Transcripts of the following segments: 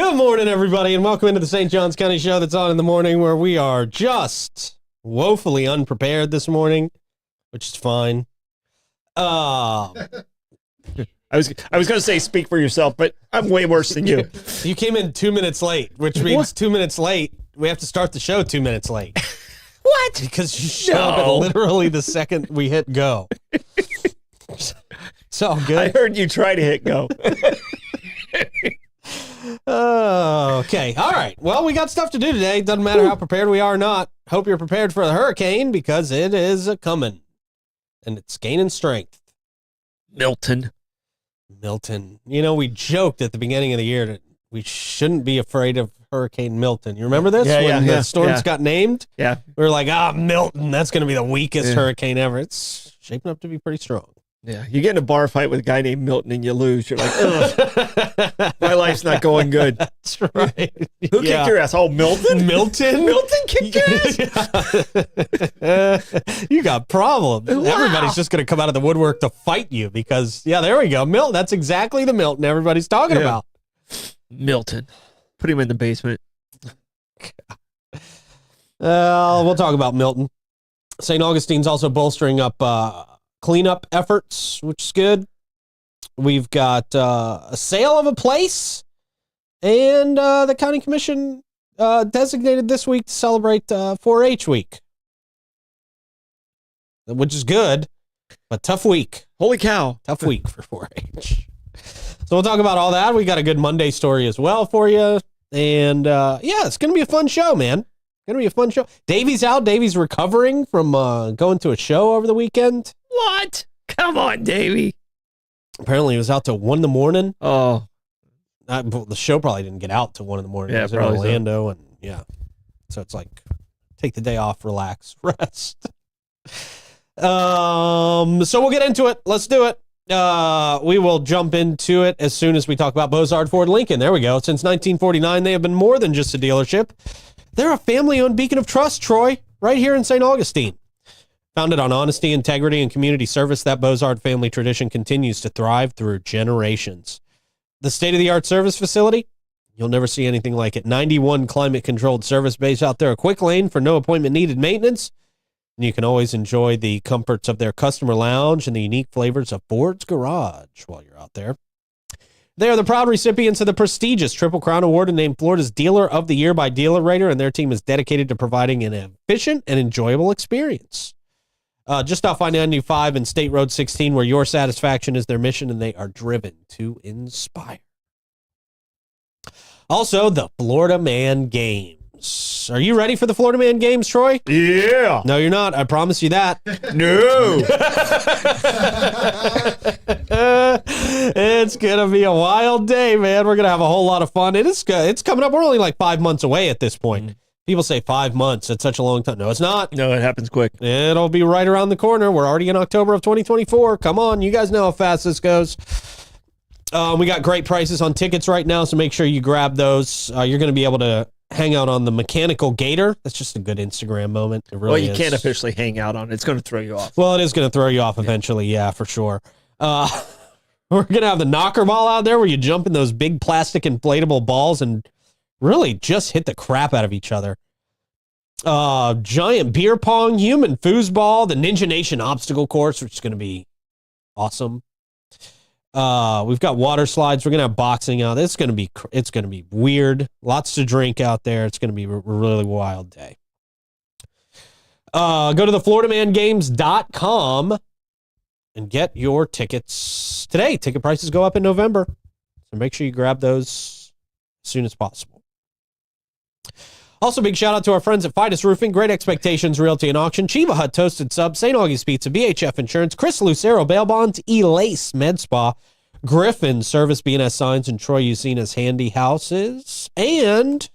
Good morning, everybody, and welcome into the St. Johns County Show that's on in the morning, where we are just woefully unprepared this morning, which is fine. I was going to say speak for yourself, but I'm way worse than you. You came in 2 minutes late, which means 2 minutes late. We have to start the show 2 minutes late. What? Because you showed up at literally the second we hit go. It's all good. I heard you try to hit go. Okay. All right. Well, we got stuff to do today. Doesn't matter how prepared we are or not. Hope you're prepared for the hurricane, because it is a-coming. And it's gaining strength. Milton. You know, we joked at the beginning of the year that we shouldn't be afraid of Hurricane Milton. You remember this? When the storms got named? Yeah. We were like, Milton, that's going to be the weakest hurricane ever. It's shaping up to be pretty strong. Yeah. You get in a bar fight with a guy named Milton and you lose. You're like, ugh, my life's not going good. That's right. Who kicked your ass? Oh, Milton? Milton? Milton kicked your ass? You got problems. Wow. Everybody's just going to come out of the woodwork to fight you because, there we go. Milton. That's exactly the Milton everybody's talking about. Milton. Put him in the basement. We'll talk about Milton. St. Augustine's also bolstering up cleanup efforts, which is good. We've got a sale of a place, and the county commission designated this week to celebrate 4-H week, which is good, but tough week. Holy cow. Tough week for 4-H. So we'll talk about all that. We got a good Monday story as well for you. And it's going to be a fun show, man. Going to be a fun show. Davey's out. Davey's recovering from going to a show over the weekend. What? Come on, Davey. Apparently, he was out till 1 in the morning. Oh. The show probably didn't get out till 1 in the morning. Yeah, it was in Orlando. And so it's like, take the day off, relax, rest. So we'll get into it. Let's do it. We will jump into it as soon as we talk about Bozard Ford Lincoln. There we go. Since 1949, they have been more than just a dealership. They're a family-owned beacon of trust, Troy, right here in St. Augustine. Founded on honesty, integrity, and community service, that Bozard family tradition continues to thrive through generations. The state-of-the-art service facility, you'll never see anything like it. 91 climate-controlled service bays out there, a quick lane for no appointment-needed maintenance. And you can always enjoy the comforts of their customer lounge and the unique flavors of Ford's Garage while you're out there. They are the proud recipients of the prestigious Triple Crown Award and named Florida's Dealer of the Year by Dealer Rater, and their team is dedicated to providing an efficient and enjoyable experience. Just off I-95 and State Road 16, where your satisfaction is their mission, and they are driven to inspire. Also, the Florida Man Games. Are you ready for the Florida Man Games, Troy? Yeah. No, you're not. I promise you that. No. It's going to be a wild day, man. We're going to have a whole lot of fun. It's coming up. We're only like 5 months away at this point. People say 5 months. It's such a long time. No, it's not. No, it happens quick. It'll be right around the corner. We're already in October of 2024. Come on. You guys know how fast this goes. We got great prices on tickets right now, so make sure you grab those. You're going to be able to hang out on the Mechanical Gator. That's just a good Instagram moment. It really you can't officially hang out on it. It's going to throw you off. Well, it is going to throw you off eventually. Yeah, for sure. We're going to have the knocker ball out there where you jump in those big plastic inflatable balls and really just hit the crap out of each other. Giant beer pong, human foosball, the Ninja Nation obstacle course, which is going to be awesome. We've got water slides. We're gonna have boxing out. It's gonna be weird. Lots to drink out there. It's gonna be a really wild day. Go to the FloridaManGames.com and get your tickets today. Ticket prices go up in November, so make sure you grab those as soon as possible. Also, big shout out to our friends at Fidus Roofing, Great Expectations Realty and Auction, Chiva Hut Toasted Sub, St. Augie's Pizza, BHF Insurance, Chris Lucero Bail Bonds, Elace Med Spa, Griffin Service BNS Signs, and Troy Usina's Handy Houses. And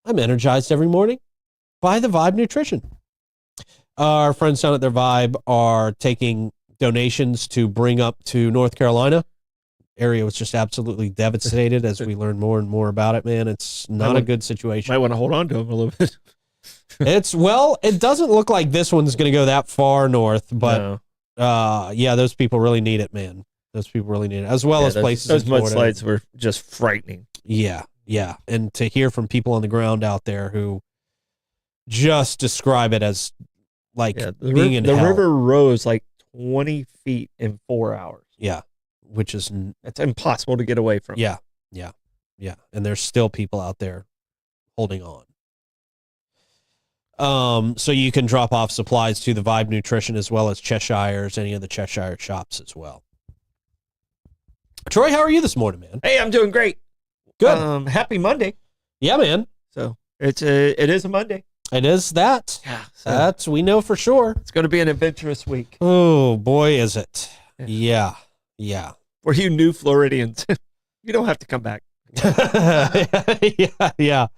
I'm energized every morning by the Vibe Nutrition. Our friends down at their Vibe are taking donations to bring up to North Carolina. Area was just absolutely devastated as we learn more and more about it, man. It's not a good situation. Might want to hold on to them a little bit. It doesn't look like this one's going to go that far north, but those people really need it, man. Those people really need it, as well as places. Those mudslides were just frightening. Yeah. And to hear from people on the ground out there who just describe it as like being in the hell. river rose like 20 feet in 4 hours. Yeah. Which is It's impossible to get away from. Yeah. And there's still people out there holding on. So you can drop off supplies to the Vibe Nutrition as well as Cheshire's, any of the Cheshire shops as well. Troy, how are you this morning, man? Hey, I'm doing great. Good. Happy Monday. Yeah, man. So it is a Monday. It is that. Yeah. That's, we know for sure. It's going to be an adventurous week. Oh, boy, is it. Yeah. Yeah. For you new Floridians, you don't have to come back. Yeah.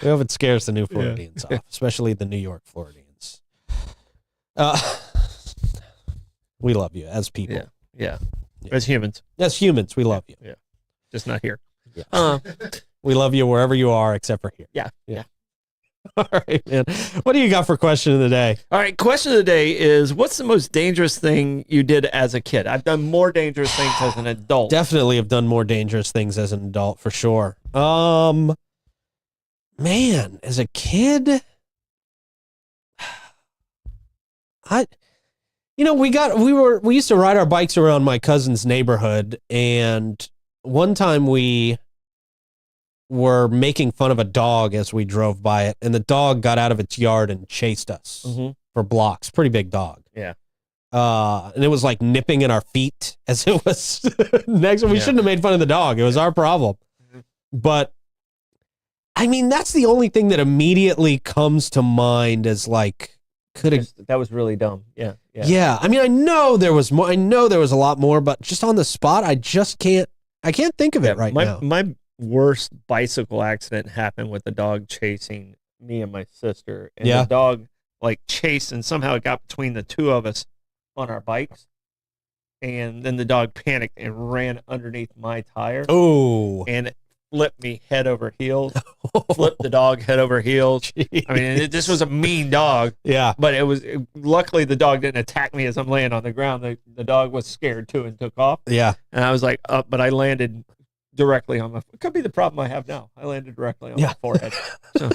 We hope it scares the new Floridians off, especially the New York Floridians. We love you as people. Yeah. As humans. As humans, we love you. Yeah. Just not here. Yeah. We love you wherever you are except for here. Yeah. All right, man. What do you got for question of the day? All right. Question of the day is, what's the most dangerous thing you did as a kid? I've done more dangerous things as an adult. Definitely have done more dangerous things as an adult, for sure. Man, as a kid, we used to ride our bikes around my cousin's neighborhood, and one time we were making fun of a dog as we drove by it, and the dog got out of its yard and chased us for blocks. Pretty big dog. Yeah. And it was like nipping at our feet as it was next. We shouldn't have made fun of the dog. It was our problem. But I mean, that's the only thing that immediately comes to mind as like, that was really dumb. Yeah. Yeah. I mean, I know there was more. I know there was a lot more, but just on the spot, I can't think of it right now. My worst bicycle accident happened with the dog chasing me and my sister. And the dog like chased, and somehow it got between the two of us on our bikes. And then the dog panicked and ran underneath my tire. Oh. And it flipped me head over heels. Flipped the dog head over heels. Jeez. I mean, this was a mean dog. Yeah. But luckily the dog didn't attack me as I'm laying on the ground. The dog was scared too and took off. Yeah. And I was like, but I landed directly on it could be the problem I have now. I landed directly on my forehead. So.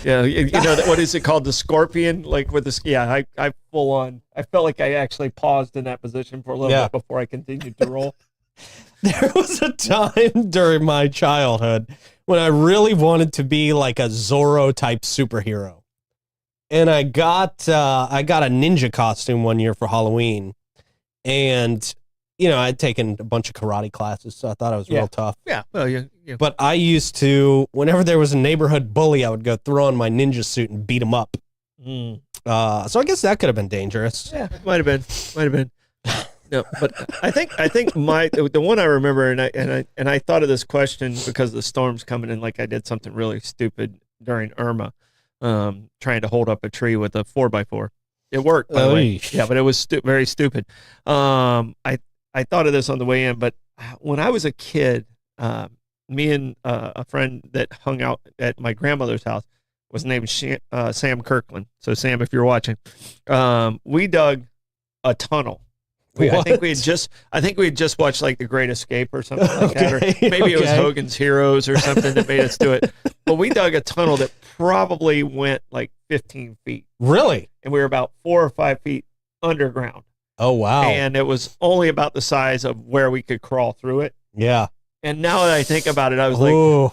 Yeah, you know, what is it called? The scorpion? Like with the, I full on, I felt like I actually paused in that position for a little bit before I continued to roll. There was a time during my childhood when I really wanted to be like a Zorro type superhero. And I got a ninja costume one year for Halloween. And you know, I'd taken a bunch of karate classes, so I thought I was real tough. Yeah, well, yeah. But I used to, whenever there was a neighborhood bully, I would go throw on my ninja suit and beat him up. So I guess that could have been dangerous. Yeah, might have been. No, but I think the one I remember, and I thought of this question because the storm's coming in. Like I did something really stupid during Irma, trying to hold up a tree with a 4x4. It worked, by the way. Yeah, but it was very stupid. I thought of this on the way in, but when I was a kid, me and a friend that hung out at my grandmother's house was named Sam Kirkland. So Sam, if you're watching, we dug a tunnel. I think we had just watched like The Great Escape or something like that, or maybe it was Hogan's Heroes or something that made us do it. But we dug a tunnel that probably went like 15 feet. Really? And we were about 4 or 5 feet underground. Oh, wow. And it was only about the size of where we could crawl through it. Yeah. And now that I think about it, I was like,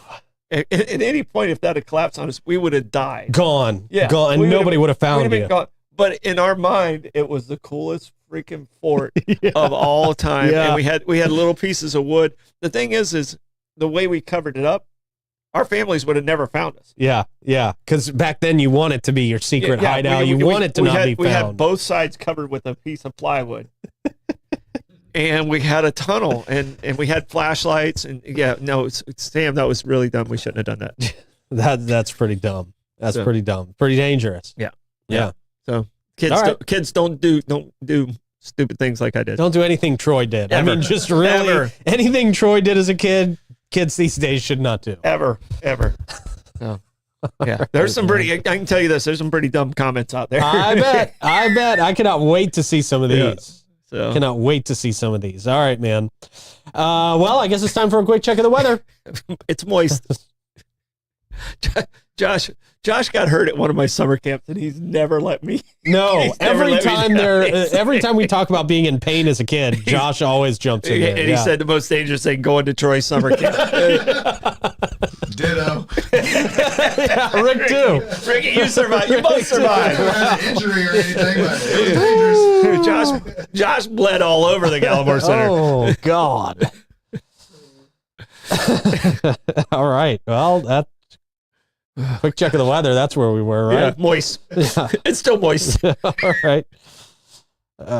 at any point, if that had collapsed on us, we would have died. Gone. Yeah. Gone. And nobody would have found you. Gone. But in our mind, it was the coolest freaking fort of all time. Yeah. And we had little pieces of wood. The thing is the way we covered it up, our families would have never found us. Yeah, yeah. Because back then you want it to be your secret hideout. You want it to not be found. We had both sides covered with a piece of plywood. And we had a tunnel, and we had flashlights. And Sam, that was really dumb. We shouldn't have done that. That's pretty dumb. That's pretty dumb. Pretty dangerous. Yeah. So kids don't do stupid things like I did. Don't do anything Troy did. Ever. I mean, just really anything Troy did as a kid. Kids these days should not do. Ever. No. Yeah. There's some pretty, I can tell you this, there's some pretty dumb comments out there. I bet. I cannot wait to see some of these. So Cannot wait to see some of these. All right, man. Well, I guess it's time for a quick check of the weather. it's moist. Josh got hurt at one of my summer camps, and he's never let me. No, he's never every let me time down. every time we talk about being in pain as a kid, Josh always jumps in there. And he said the most dangerous thing going to Troy's summer camp. Ditto. Yeah, Rick too. Ricky, you survived. You both survived. Never had an injury or anything, but it was dangerous. Josh bled all over the Gallimore Center. Oh God. All right. Well, that quick check of the weather. That's where we were, Yeah, right? moist. Yeah. It's still moist. All right.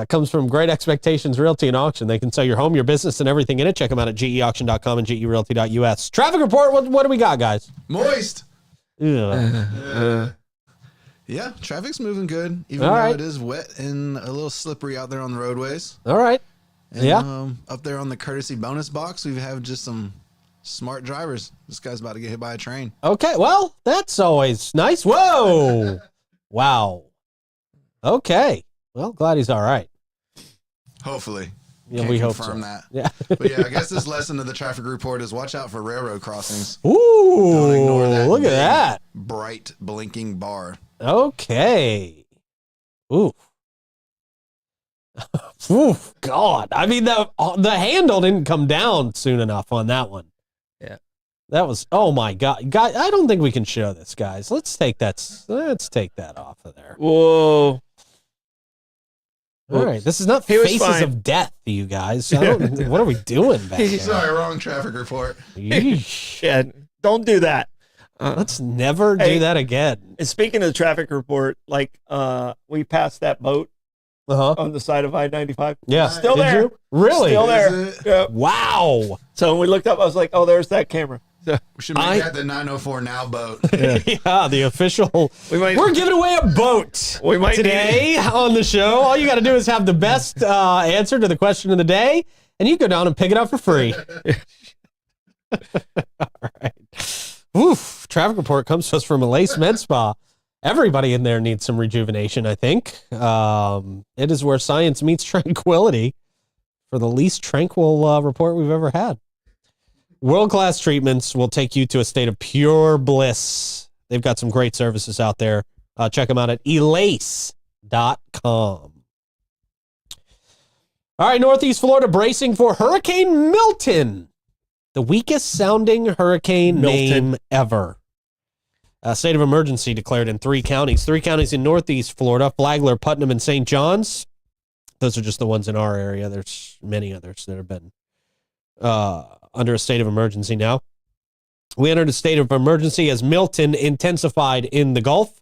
Comes from Great Expectations Realty and Auction. They can sell your home, your business, and everything in it. Check them out at geauction.com and gerealty.us. Traffic report. What do we got, guys? Moist. Yeah. Yeah, traffic's moving good, even All though right. it is wet and a little slippery out there on the roadways. All right. And, Yeah. Up there on the courtesy bonus box, we have just some smart drivers. This guy's about to get hit by a train. Okay. Well, that's always nice. Whoa. Wow. Okay. Well, glad he's all right. Hopefully. Yeah, Can't we hope confirm so. that. Yeah. But yeah, I guess this lesson of the traffic report is watch out for railroad crossings. Ooh. Don't ignore that Look at big, that. bright blinking bar. Okay. Ooh. Oof, God. I mean, the handle didn't come down soon enough on that one. Yeah. That was, oh my God. God, I don't think we can show this, guys. Let's take that off of there. Whoa. All right. This is not He was faces fine. of death, you guys. What are we doing back there? Sorry, wrong traffic report. Yeesh. Yeah, don't do that. Let's never Hey. do that again. And speaking of the traffic report, like we passed that boat Uh-huh. on the side of I-95. Yeah. Still Did there. you? Really? Still there. Is it? Yeah. Wow. So when we looked up, I was like, oh, there's that camera. So We should make that the 904 now boat. Yeah, the official. we We're giving away a boat We might today on the show. All you got to do is have the best answer to the question of the day, and you go down and pick it up for free. All right. Oof. Traffic report comes to us from Lace Med Spa. Everybody in there needs some rejuvenation, I think. It is where science meets tranquility for the least tranquil report we've ever had. World-class treatments will take you to a state of pure bliss. They've got some great services out there. Check them out at elace.com. All right, Northeast Florida bracing for Hurricane Milton, the weakest sounding hurricane Milton. name ever. A state of emergency declared in 3 counties. 3 counties in Northeast Florida, Flagler, Putnam, and St. John's. Those are just the ones in our area. There's many others that have been under a state of emergency now. We entered a state of emergency as Milton intensified in the Gulf.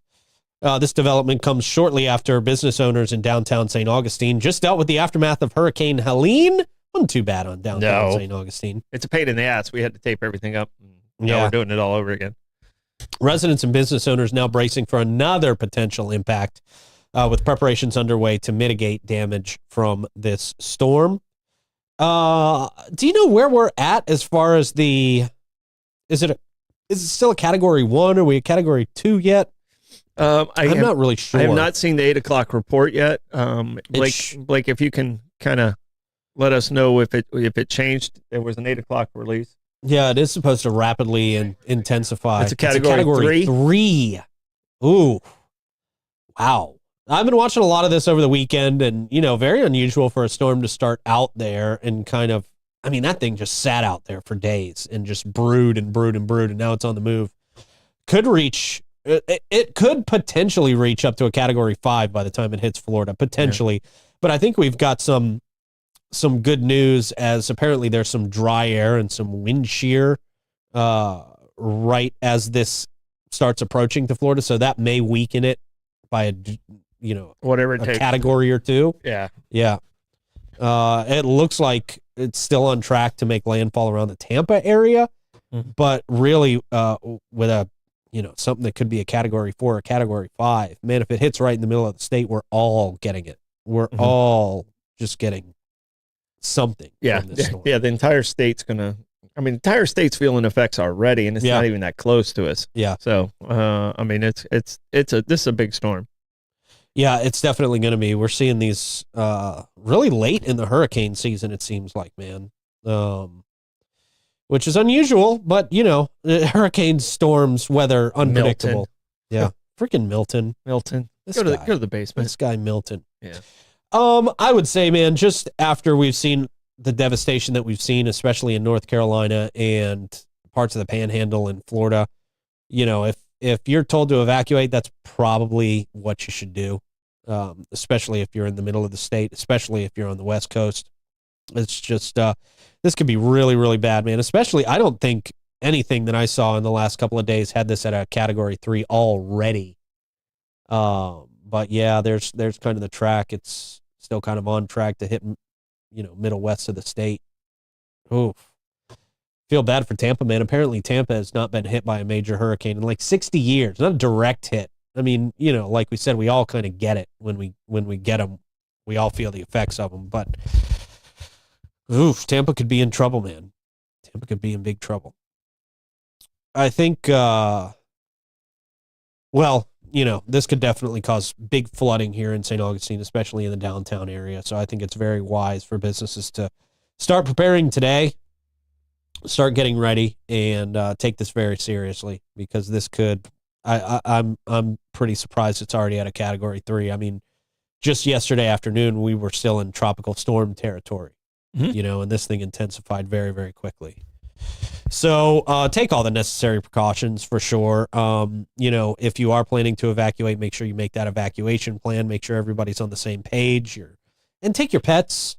This development comes shortly after business owners in downtown St. Augustine just dealt with the aftermath of Hurricane Helene. Wasn't too bad on downtown No. St. Augustine. It's a pain in the ass. We had to tape everything up. Now Yeah. we're doing it all over again. Residents and business owners now bracing for another potential impact with preparations underway to mitigate damage from this storm. Do you know where we're at as far as is it still a category 1? Are we a category 2 yet? I'm not really sure. I have not seen the 8 o'clock report yet. Blake, if you can kind of let us know if it changed. There was an 8 o'clock release. Yeah, it is supposed to rapidly intensify. It's a category 3. Ooh. Wow. I've been watching a lot of this over the weekend, and, very unusual for a storm to start out there and kind of, that thing just sat out there for days and just brewed and brewed and brewed, and now it's on the move. It could potentially reach up to a category 5 by the time it hits Florida, potentially. Yeah. But I think we've got some good news, as apparently there's some dry air and some wind shear right as this starts approaching to Florida, so that may weaken it by whatever it takes. Category or 2. Yeah. It looks like it's still on track to make landfall around the Tampa area, but really with a something that could be a category 4 or category 5. Man, if it hits right in the middle of the state, we're all getting it. We're all just getting something. Yeah. From this storm. Yeah. The entire state's the entire state's feeling effects already, and it's not even that close to us. Yeah. So, this is a big storm. Yeah, it's definitely going to be. We're seeing these really late in the hurricane season, it seems like, man. Which is unusual, but, hurricanes, storms, weather, unpredictable. Milton. Yeah, freaking Milton. Milton. This Go guy. to the basement. This guy, Milton. Yeah. I would say, man, just after we've seen the devastation that we've seen, especially in North Carolina and parts of the Panhandle in Florida, if you're told to evacuate, that's probably what you should do. Especially if you're in the middle of the state, especially if you're on the West Coast. It's just, this could be really, really bad, man. Especially, I don't think anything that I saw in the last couple of days had this at a Category 3 already. But yeah, there's kind of the track. It's still kind of on track to hit, middle west of the state. Oof. Feel bad for Tampa, man. Apparently Tampa has not been hit by a major hurricane in like 60 years. Not a direct hit. I mean, like we said, we all kind of get it when we get them. We all feel the effects of them. But, Tampa could be in trouble, man. Tampa could be in big trouble. I think, this could definitely cause big flooding here in St. Augustine, especially in the downtown area. So I think it's very wise for businesses to start preparing today, start getting ready, and take this very seriously, because this could. I'm pretty surprised it's already at a Category 3. I mean, just yesterday afternoon we were still in tropical storm territory, and this thing intensified very, very quickly. So take all the necessary precautions for sure. If you are planning to evacuate, make sure you make that evacuation plan. Make sure everybody's on the same page. And take your pets.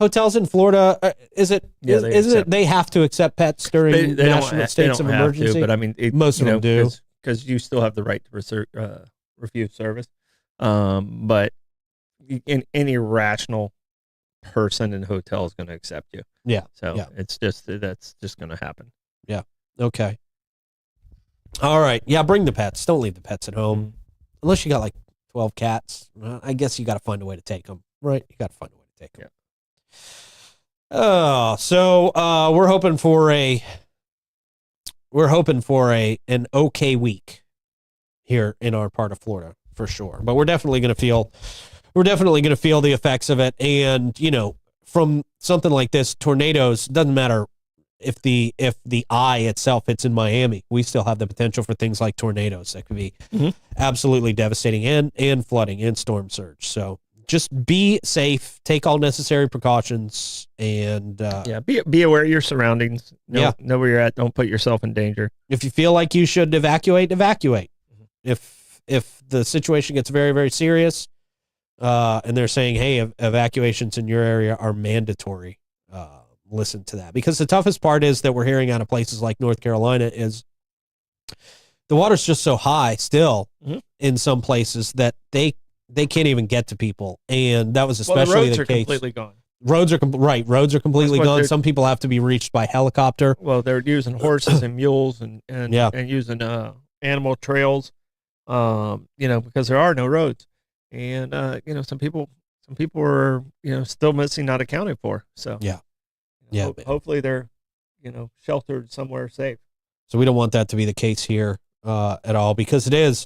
Hotels in Florida, isn't it? They have to accept pets during national states of emergency. But I mean, most of them do, because you still have the right to refuse service. But in any rational person in a hotel is going to accept you. Yeah. So it's just, that's just going to happen. Yeah. Okay. All right. Yeah. Bring the pets. Don't leave the pets at home. Unless you got like 12 cats. I guess you got to find a way to take them, right? You got to find a way to take them. Yeah. So we're hoping for an okay week here in our part of Florida for sure. But we're definitely going to feel the effects of it. And, from something like this, tornadoes, doesn't matter if the eye itself hits in Miami, we still have the potential for things like tornadoes that could be absolutely devastating, and flooding and storm surge. So just be safe, take all necessary precautions, and be aware of your surroundings. Know where you're at. Don't put yourself in danger. If you feel like you should evacuate. If the situation gets very, very serious, and they're saying, hey, evacuations in your area are mandatory, listen to that. Because the toughest part is that we're hearing out of places like North Carolina is the water's just so high still in some places that they can't even get to people. And that was especially the case. Completely gone. Roads are completely gone. Some people have to be reached by helicopter. Well, they're using horses and mules and using animal trails, because there are no roads. And some people are still missing, not accounted for. So hopefully they're sheltered somewhere safe. So we don't want that to be the case here at all, because it is,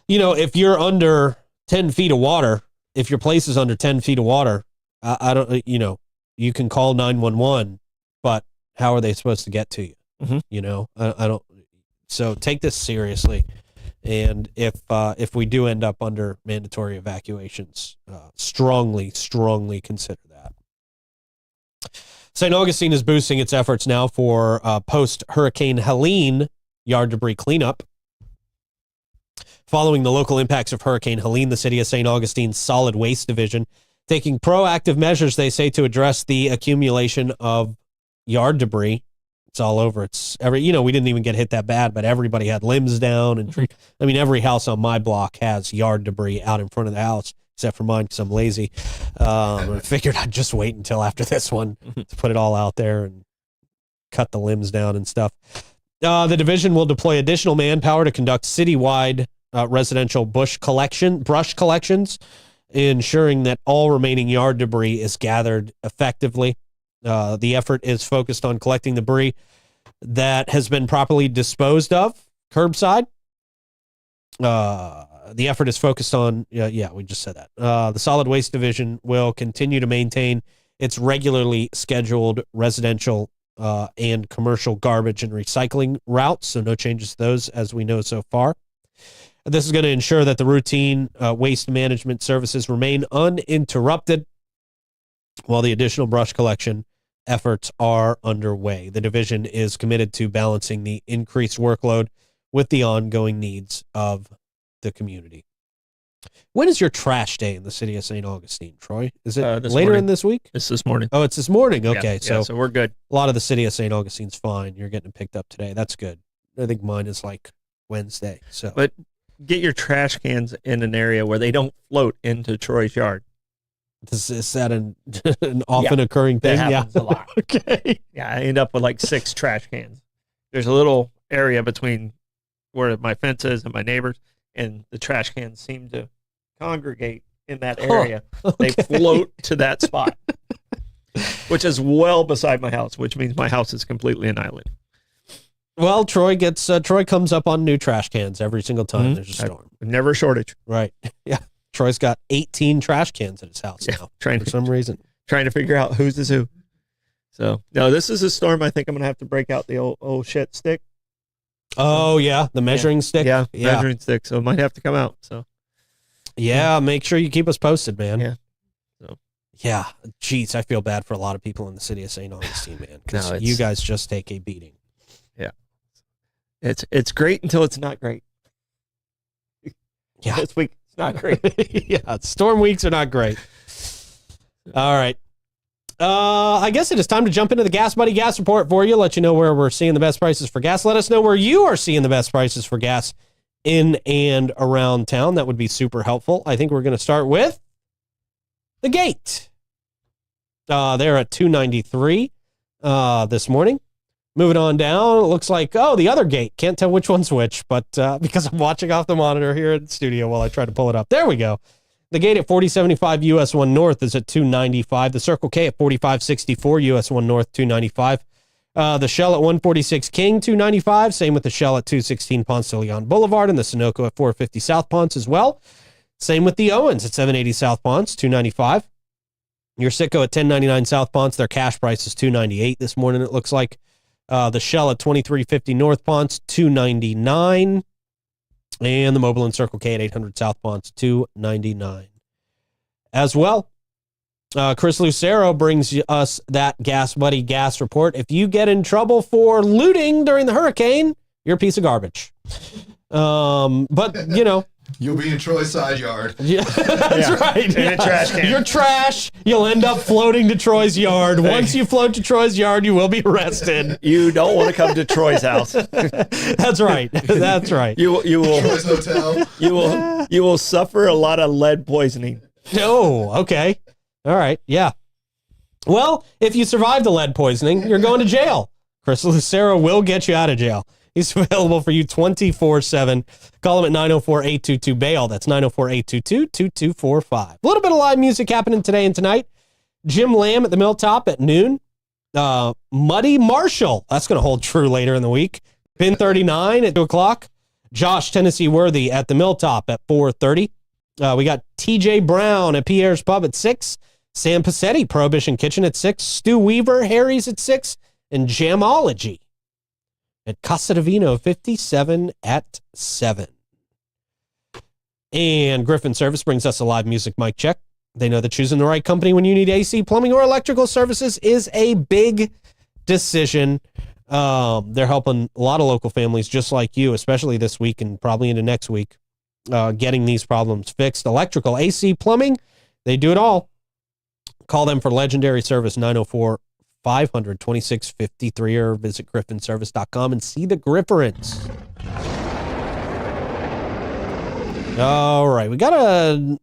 if you're under 10 feet of water, if your place is under 10 feet of water, I don't, you can call 911, but how are they supposed to get to you? I don't. So take this seriously. And if we do end up under mandatory evacuations, strongly consider that. St. Augustine is boosting its efforts now for post-Hurricane Helene yard debris cleanup. Following the local impacts of Hurricane Helene, the city of St. Augustine's Solid Waste Division taking proactive measures, they say, to address the accumulation of yard debris. It's all over. It's we didn't even get hit that bad, but everybody had limbs down and I mean, every house on my block has yard debris out in front of the house, except for mine because I'm lazy. I figured I'd just wait until after this one to put it all out there and cut the limbs down and stuff. The division will deploy additional manpower to conduct citywide residential brush collections, ensuring that all remaining yard debris is gathered effectively. The effort is focused on collecting debris that has been properly disposed of curbside, The effort is focused on, we just said that. The Solid Waste Division will continue to maintain its regularly scheduled residential and commercial garbage and recycling routes, so no changes to those as we know so far. This is going to ensure that the routine waste management services remain uninterrupted while the additional brush collection efforts are underway. The division is committed to balancing the increased workload with the ongoing needs of the community. When is your trash day in the city of St. Augustine, Troy? Is it later morning. in this week? It's this morning. Oh, it's this morning. Okay, so we're good. A lot of the city of St. Augustine's fine. You're getting it picked up today. That's good. I think mine is like Wednesday. So, but get your trash cans in an area where they don't float into Troy's yard. Is that an often occurring thing? That happens a lot. Okay. Yeah, I end up with like 6 trash cans. There's a little area between where my fence is and my neighbors, and the trash cans seem to congregate in that area. Okay. They float to that spot, which is well beside my house, which means my house is completely an island. Well, Troy comes up on new trash cans every single time there's a storm. Never a shortage. Right. Yeah. Troy's got 18 trash cans at his house now for some reason. Trying to figure out whose is who. So, no, this is a storm. I think I'm going to have to break out the old shit stick. Oh, yeah. The measuring stick. Yeah, measuring stick. So it might have to come out. So, yeah, make sure you keep us posted, man. Yeah. So, yeah. Jeez, I feel bad for a lot of people in the city of St. Augustine, man. Because you guys just take a beating. Yeah. It's great until it's not great. Yeah. This week, it's not great. Yeah. Storm weeks are not great. All right. I guess it is time to jump into the Gas Buddy gas report for you. Let you know where we're seeing the best prices for gas. Let us know where you are seeing the best prices for gas in and around town. That would be super helpful. I think we're going to start with the Gate. They're at $2.93 this morning. Moving on down, it looks like, the other Gate. Can't tell which one's which, but because I'm watching off the monitor here at the studio while I try to pull it up. There we go. The Gate at 4075 US 1 North is at $2.95. The Circle K at 4564 US 1 North, $2.95. The Shell at 146 King, $2.95. Same with the Shell at 216 Ponce de Leon Boulevard, and the Sunoco at 450 South Ponce as well. Same with the Owens at 780 South Ponce, $2.95. Your Citgo at 1099 South Ponce, their cash price is $2.98 this morning, it looks like. The Shell at 2350 North Ponce, $2.99. And the Mobil and Circle K at 800 South Ponce, $2.99. As well, Chris Lucero brings us that Gas Buddy gas report. If you get in trouble for looting during the hurricane, you're a piece of garbage. But, You'll be in Troy's side yard. Yeah, that's right. In a trash can. You're trash. You'll end up floating to Troy's yard. Once you float to Troy's yard, you will be arrested. You don't want to come to Troy's house. That's right. That's right. You will Troy's hotel. you will suffer a lot of lead poisoning. Oh, okay. All right. Yeah. Well, if you survive the lead poisoning, you're going to jail. Chris Lucero will get you out of jail. He's available for you 24/7. Call him at 904-822-BAIL. That's 904-822-2245. A little bit of live music happening today and tonight. Jim Lamb at the Milltop at noon. Muddy Marshall. That's going to hold true later in the week. Pin 39 at 2 o'clock. Josh Tennessee Worthy at the Milltop at 4:30. We got TJ Brown at Pierre's Pub at 6. Sam Passetti, Prohibition Kitchen at 6. Stu Weaver, Harry's at 6. And Jamology at Casa de Vino 57 at 7. And Griffin Service brings us a live music mic check. They know that choosing the right company when you need AC, plumbing, or electrical services is a big decision. They're helping a lot of local families just like you, especially this week and probably into next week, getting these problems fixed. Electrical, AC, plumbing, they do it all. Call them for legendary service, 904-500-2653, or visit griffinservice.com and see the Grifferins. All right, we got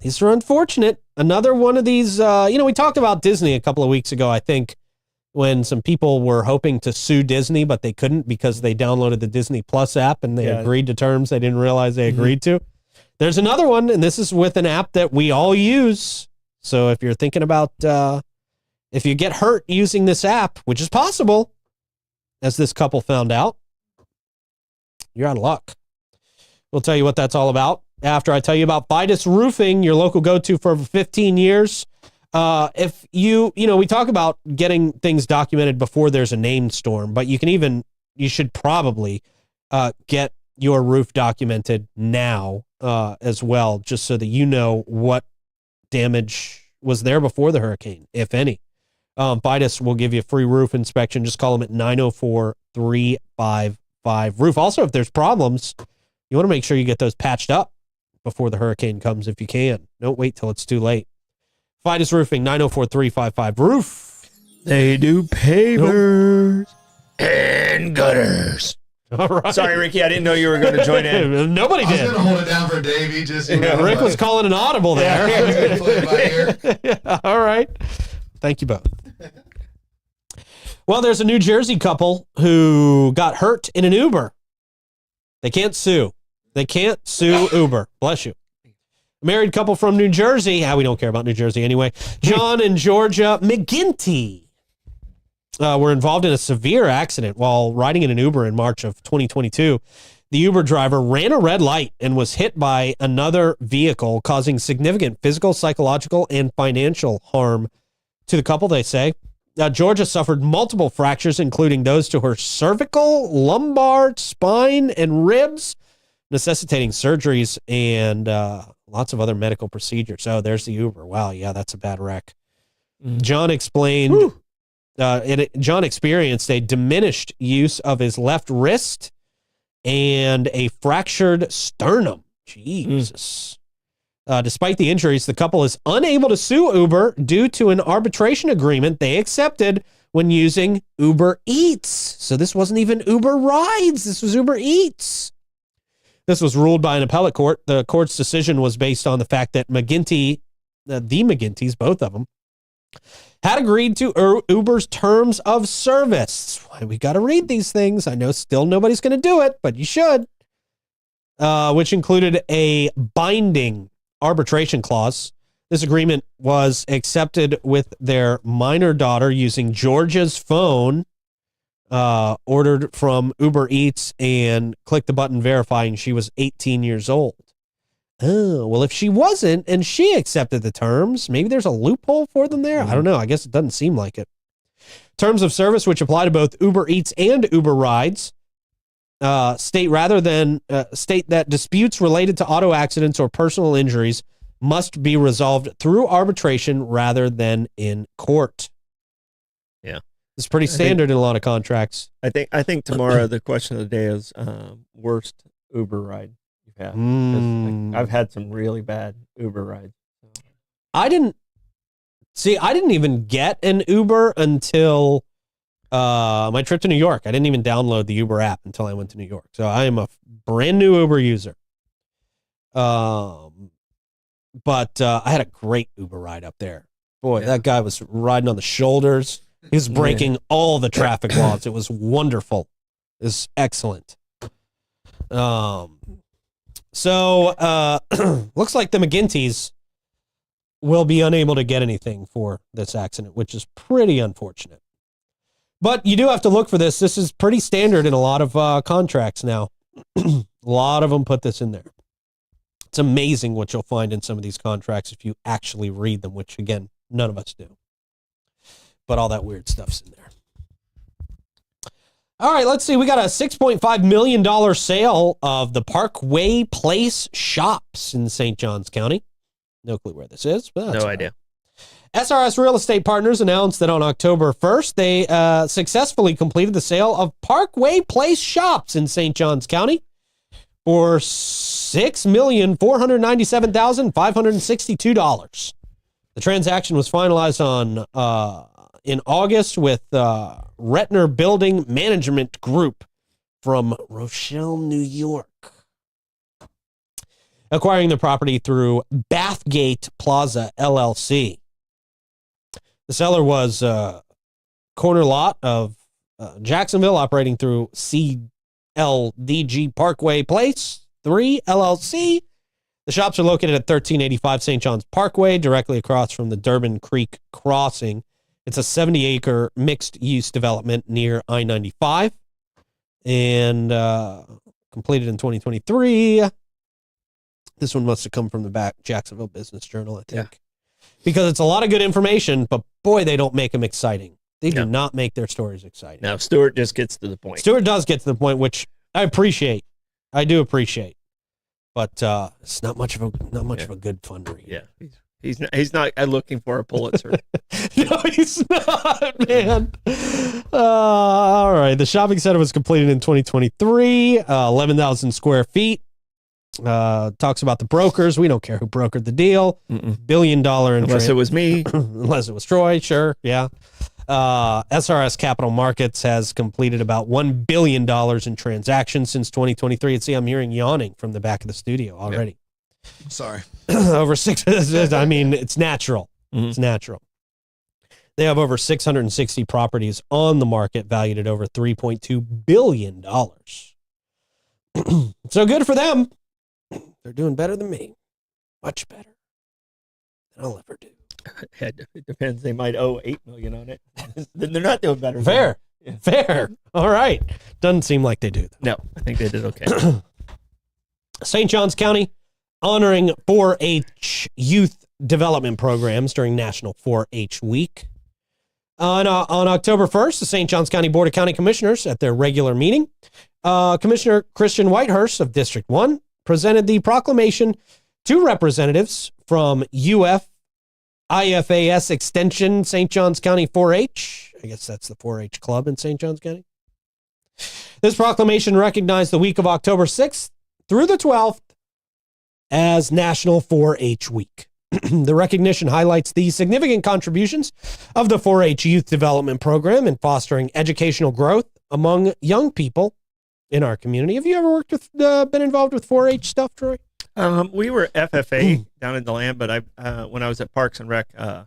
these are unfortunate. Another one of these, we talked about Disney a couple of weeks ago, I think, when some people were hoping to sue Disney, but they couldn't because they downloaded the Disney Plus app and they agreed to terms they didn't realize they agreed to. There's another one, and this is with an app that we all use. So if you're thinking about, if you get hurt using this app, which is possible, as this couple found out, you're out of luck. We'll tell you what that's all about after I tell you about Fidus Roofing, your local go-to for over 15 years. If we talk about getting things documented before there's a named storm, but you should probably get your roof documented now as well, just so that you know what damage was there before the hurricane, if any. Fidus will give you a free roof inspection. Just call them at 904-355-ROOF. Also, if there's problems, you want to make sure you get those patched up before the hurricane comes if you can. Don't wait till it's too late. Fidus Roofing, 904-355-ROOF. They do pavers and gutters. All right. Sorry, Ricky, I didn't know you were going to join in. Nobody I was did. going to hold it down for Dave. He just, Rick was calling an audible there. I was going to play it by ear. Yeah, all right. Thank you both. Well, there's a New Jersey couple who got hurt in an Uber. They can't sue. They can't sue Uber. Bless you. Married couple from New Jersey. We don't care about New Jersey anyway. John and Georgia McGinty were involved in a severe accident while riding in an Uber in March of 2022. The Uber driver ran a red light and was hit by another vehicle, causing significant physical, psychological, and financial harm to the couple, they say. Georgia suffered multiple fractures, including those to her cervical, lumbar, spine, and ribs, necessitating surgeries and lots of other medical procedures. Oh, there's the Uber. Wow, yeah, that's a bad wreck. John explained, John experienced a diminished use of his left wrist and a fractured sternum. Jesus. Despite the injuries, the couple is unable to sue Uber due to an arbitration agreement they accepted when using Uber Eats. So this wasn't even Uber Rides. This was Uber Eats. This was ruled by an appellate court. The court's decision was based on the fact that McGinty, the McGintys, both of them, had agreed to Uber's terms of service. Why we got to read these things. I know still nobody's going to do it, but you should. Which included a binding arbitration clause. This agreement was accepted with their minor daughter using Georgia's phone, ordered from Uber Eats, and clicked the button verifying she was 18 years old. Oh, well, if she wasn't and she accepted the terms, maybe there's a loophole for them there. I don't know. I guess it doesn't seem like it. Terms of service, which apply to both Uber Eats and Uber Rides, state that disputes related to auto accidents or personal injuries must be resolved through arbitration rather than in court. Yeah. It's pretty standard in a lot of contracts. I think tomorrow the question of the day is worst Uber ride you've had. 'Cause, I've had some really bad Uber rides. I didn't even get an Uber until my trip to New York. I didn't even download the Uber app until I went to New York. So I am a brand new Uber user. But I had a great Uber ride up there. Boy, that guy was riding on the shoulders. He was breaking all the traffic laws. It was wonderful. It was excellent. So looks like the McGintys will be unable to get anything for this accident, which is pretty unfortunate. But you do have to look for this. This is pretty standard in a lot of contracts now. A lot of them put this in there. It's amazing what you'll find in some of these contracts if you actually read them, which, again, none of us do. But all that weird stuff's in there. All right, let's see. We got a $6.5 million sale of the Parkway Place shops in St. Johns County. No clue where this is. But No idea. SRS Real Estate Partners announced that on October 1st, they successfully completed the sale of Parkway Place shops in St. Johns County for $6,497,562. The transaction was finalized in August with Retner Building Management Group from Rochelle, New York, acquiring the property through Bathgate Plaza LLC. The seller was corner lot of Jacksonville, operating through CLDG Parkway Place 3 LLC. The shops are located at 1385 St. John's Parkway, directly across from the Durbin Creek Crossing. It's a 70-acre mixed-use development near I-95, and completed in 2023. This one must have come from the back Jacksonville Business Journal, I think. Because it's a lot of good information, but boy, they don't make them exciting. They do not make their stories exciting. Now, Stuart just gets to the point. Stuart does get to the point, which I appreciate. I do appreciate. But it's not much of a good fun read. Yeah. He's not looking for a Pulitzer. No, he's not, man. All right. The shopping center was completed in 2023, 11,000 square feet. Talks about the brokers. We don't care who brokered the deal. $1 billion Unless it was me. Unless it was Troy, sure. Yeah. SRS Capital Markets has completed about $1 billion in transactions since 2023. And see, I'm hearing yawning from the back of the studio already. Sorry. Over six. I mean, it's natural. Mm-hmm. It's natural. They have over 660 properties on the market valued at over $3.2 billion. So good for them. They're doing better than me. Much better than I'll ever do. It depends. They might owe $8 million on it. Then they're not doing better. Fair. Yeah. Fair. All right. Doesn't seem like they do, though. No, I think they did okay. St. Johns County honoring 4-H youth development programs during National 4-H Week. On October 1st, the St. Johns County Board of County Commissioners at their regular meeting, Commissioner Christian Whitehurst of District 1 presented the proclamation to representatives from UF IFAS Extension St. Johns County 4-H. I guess that's the 4-H club in St. Johns County. This proclamation recognized the week of October 6th through the 12th as National 4-H Week. The recognition highlights the significant contributions of the 4-H Youth Development Program in fostering educational growth among young people in our community. Have you ever been involved with 4-H stuff, Troy? We were FFA down in DeLand, but when I was at Parks and Rec, I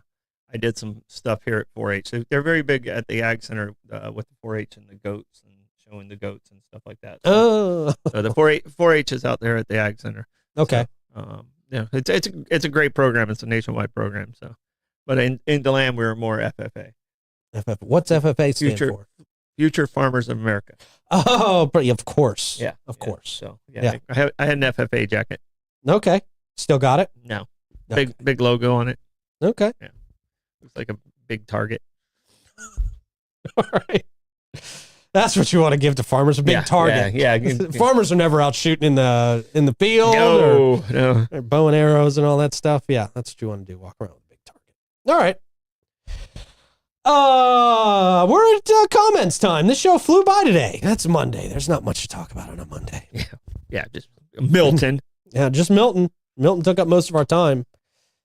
did some stuff here at 4-H. They're very big at the Ag Center with the 4-H and the goats and showing the goats and stuff like that. So the 4-H is out there at the Ag Center. Okay. So, it's a great program. It's a nationwide program. So, but in DeLand, we were more FFA. What's FFA stand for? Future Farmers of America. Oh, of course. Yeah, of course. So I had an FFA jacket. Okay. Still got it? No. Okay. Big logo on it. Okay. Yeah. Looks like a big target. All right. That's what you want to give to farmers, a big target. Yeah. Farmers are never out shooting in the field No. or bow and arrows and all that stuff. Yeah, that's what you want to do. Walk around with a big target. All right. We're at comments time. This show flew by today. That's Monday. There's not much to talk about on a Monday. Yeah, just Milton. Yeah, just Milton. Milton took up most of our time.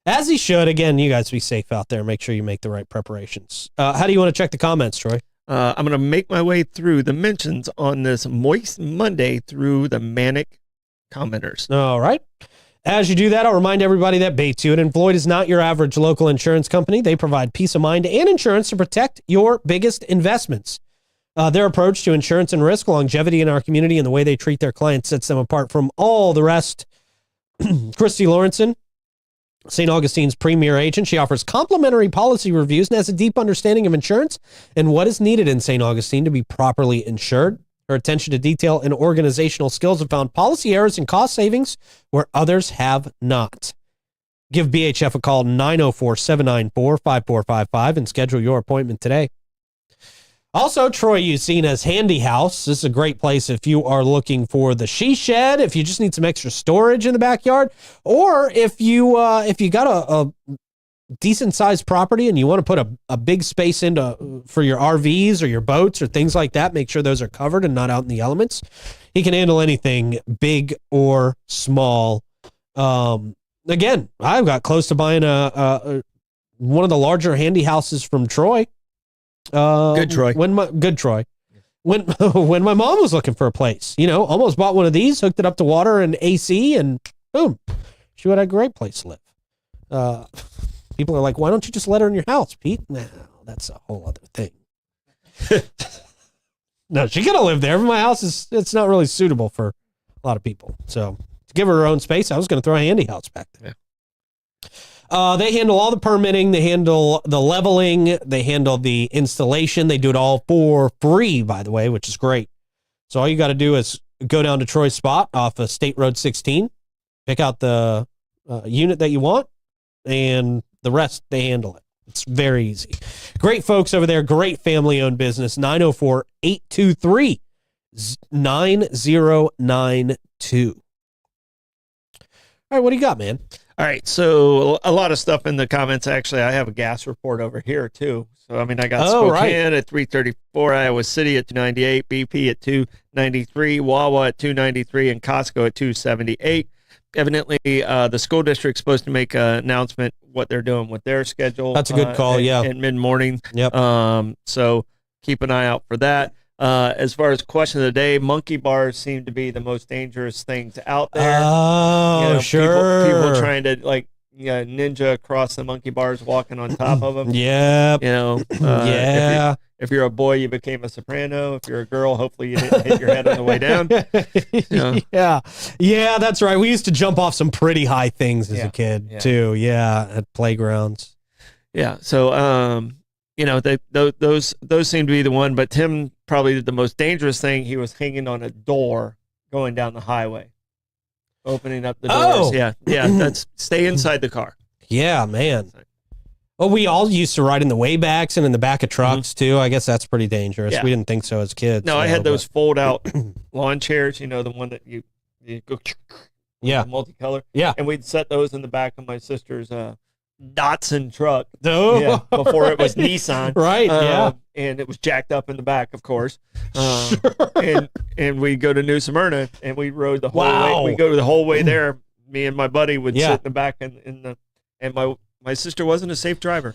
As he should. Again, you guys be safe out there. Make sure you make the right preparations. How do you want to check the comments, Troy? I'm going to make my way through the mentions on this moist Monday through the manic commenters. All right. As you do that, I'll remind everybody that Bates, Hewitt & Floyd is not your average local insurance company. They provide peace of mind and insurance to protect your biggest investments. Their approach to insurance and risk, longevity in our community, and the way they treat their clients sets them apart from all the rest. Christy Lawrenson, St. Augustine's premier agent. She offers complimentary policy reviews and has a deep understanding of insurance and what is needed in St. Augustine to be properly insured. Her attention to detail and organizational skills have found policy errors and cost savings where others have not. Give BHF a call 904-794-5455 and schedule your appointment today. Also, Troy Usina's Handy House. This is a great place if you are looking for the she shed, if you just need some extra storage in the backyard, or if you got a decent sized property and you want to put a big space into for your RVs or your boats or things like that. Make sure those are covered and not out in the elements. He can handle anything big or small. Again, I've got close to buying one of the larger handy houses from Troy. Good Troy. Good Troy. When my mom was looking for a place, almost bought one of these, hooked it up to water and AC, and boom, she would have a great place to live. People are like, why don't you just let her in your house, Pete? No, that's a whole other thing. No, she could have lived there. But my house it's not really suitable for a lot of people. So to give her own space, I was going to throw a handy house back there. Yeah. They handle all the permitting. They handle the leveling. They handle the installation. They do it all for free, by the way, which is great. So all you got to do is go down to Troy's spot off of State Road 16. Pick out the unit that you want, and the rest, they handle it. It's very easy. Great folks over there. Great family-owned business. 904-823-9092. All right, what do you got, man? All right, so a lot of stuff in the comments. Actually, I have a gas report over here too. So I mean, I got Spokane at 334, Iowa City at 298, BP at 293, Wawa at 293, and Costco at 278. Evidently, the school district's supposed to make an announcement what they're doing with their schedule. That's a good call. In mid-morning. Yep. So keep an eye out for that. As far as question of the day, monkey bars seem to be the most dangerous things out there. Oh, sure. People trying to ninja across the monkey bars, walking on top of them. Yep. Yeah. If you're a boy, you became a soprano. If you're a girl, hopefully you didn't hit your head on the way down. Yeah, that's right. We used to jump off some pretty high things as a kid too. Yeah, at playgrounds. Yeah. So, those seem to be the one. But Tim probably did the most dangerous thing. He was hanging on a door going down the highway, opening up the doors. Oh. Yeah. That's stay inside the car. Yeah, man. Well, we all used to ride in the waybacks and in the back of trucks too. I guess that's pretty dangerous. Yeah. We didn't think so as kids. No, I had those fold out lawn chairs. The one that you go. Yeah. Multicolor. Yeah. And we'd set those in the back of my sister's Datsun truck. Oh, yeah, before it was Nissan. Right. Yeah. And it was jacked up in the back, of course. And we go to New Smyrna, and we rode the whole way. We go the whole way there. Me and my buddy would sit in the back and my sister wasn't a safe driver.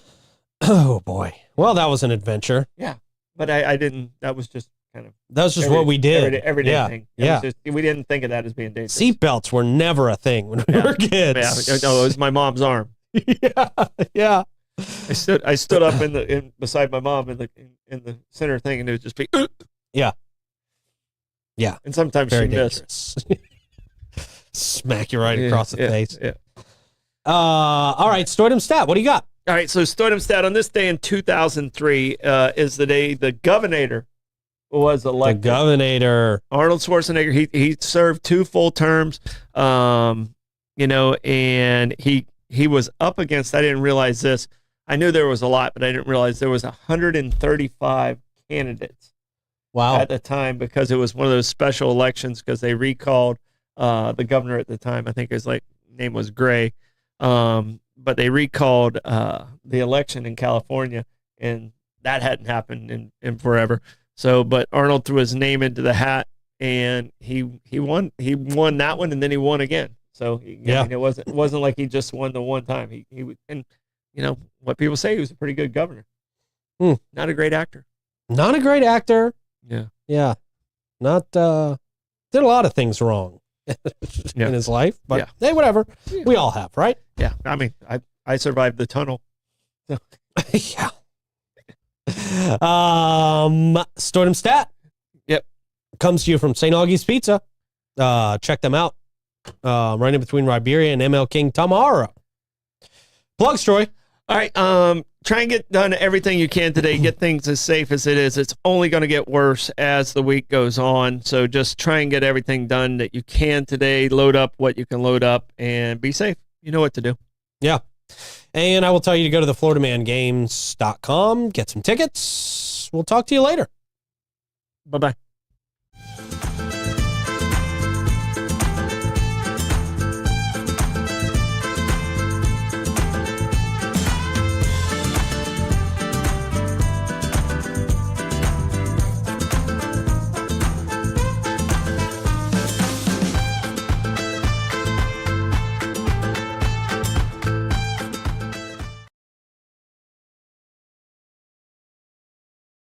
Oh boy. Well, that was an adventure. Yeah. But I didn't. That was just kind of. That was just what we did. Everyday thing. We didn't think of that as being dangerous. Seatbelts were never a thing when we were kids. Yeah. No, it was my mom's arm. Yeah. I stood up beside my mom in the center thing, and it would just be. Yeah. And sometimes very she missed. Smack you right across the face. Yeah. All right, Stoidum Stat, what do you got? All right, so Stoidum Stat, on this day in 2003 is the day the governor was elected. The governor. Arnold Schwarzenegger, he served 2 full terms, and he was up against, I didn't realize this, I knew there was a lot, but I didn't realize there was 135 candidates. Wow. At the time, because it was one of those special elections, because they recalled the governor at the time. I think his name was Gray. But they recalled the election in California, and that hadn't happened in forever. So, but Arnold threw his name into the hat, and he won. He won that one, and then he won again. So it wasn't like he just won the one time. He and what people say, he was a pretty good governor. Not a great actor. Not a great actor. Yeah. Not did a lot of things wrong in his life, but hey, whatever. Yeah. We all have, right? Yeah. I mean, I survived the tunnel. Yeah. Stoidum Stat. Yep. Comes to you from St. Augie's Pizza. Check them out. Right in between Riberia and ML King tomorrow. Plugs, Troy. All right. Try and get done everything you can today. Get things as safe as it is. It's only going to get worse as the week goes on. So just try and get everything done that you can today. Load up what you can load up and be safe. You know what to do. Yeah. And I will tell you to go to the FloridaManGames.com, get some tickets. We'll talk to you later. Bye-bye.